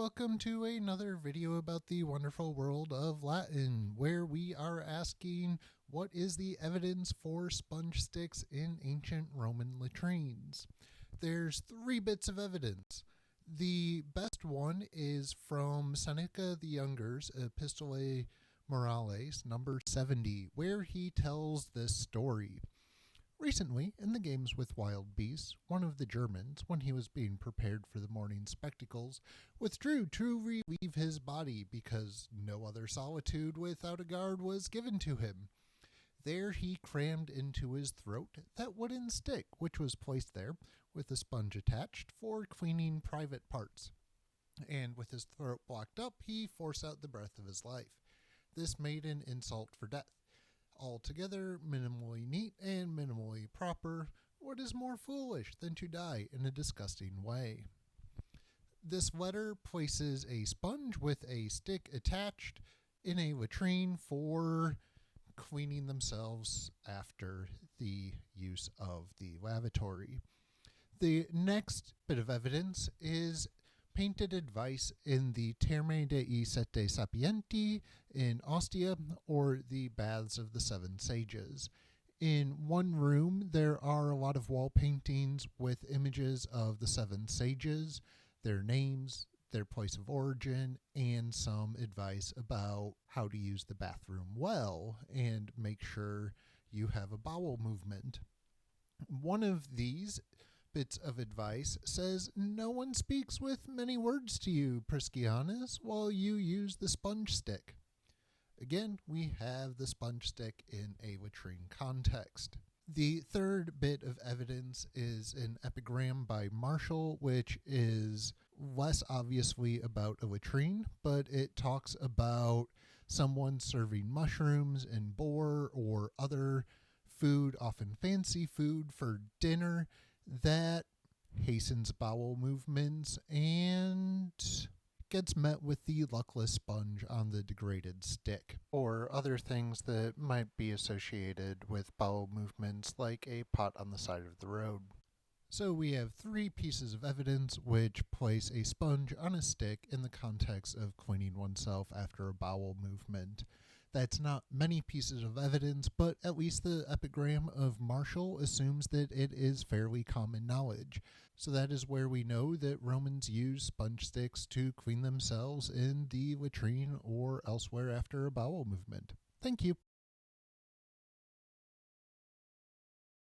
welcome to another video about the wonderful world of Latin, where we are asking what is the evidence for sponge sticks in ancient Roman latrines. There's 3 bits of evidence. The best one is from Seneca the Younger's Epistolae Morales, number 70, where he tells this story. Recently, in the games with wild beasts, one of the Germans, when he was being prepared for the morning spectacles, withdrew to relieve his body because no other solitude without a guard was given to him. There he crammed into his throat that wooden stick which was placed there, with a sponge attached, for cleaning private parts. And with his throat blocked up, he forced out the breath of his life. This made an insult for death. Altogether minimally neat and minimally proper. What is more foolish than to die in a disgusting way? This letter places a sponge with a stick attached in a latrine for cleaning themselves after the use of the lavatory. The next bit of evidence is painted advice in the Terme dei Sette Sapienti in Ostia, or the Baths of the Seven Sages. In one room, there are a lot of wall paintings with images of the seven sages, their names, their place of origin, and some advice about how to use the bathroom well and make sure you have a bowel movement. One of these bits of advice says, "No one speaks with many words to you, Priscianus, while you use the sponge stick." Again, we have the sponge stick in a latrine context. The third bit of evidence is an epigram by Marshall, which is less obviously about a latrine, but it talks about someone serving mushrooms and boar or other food, often fancy food, for dinner that hastens bowel movements and gets met with the luckless sponge on the degraded stick, or other things that might be associated with bowel movements like a pot on the side of the road. So we have 3 pieces of evidence which place a sponge on a stick in the context of cleaning oneself after a bowel movement. That's not many pieces of evidence, but at least the epigram of Marshall assumes that it is fairly common knowledge. So that is where we know that Romans used sponge sticks to clean themselves in the latrine or elsewhere after a bowel movement. Thank you.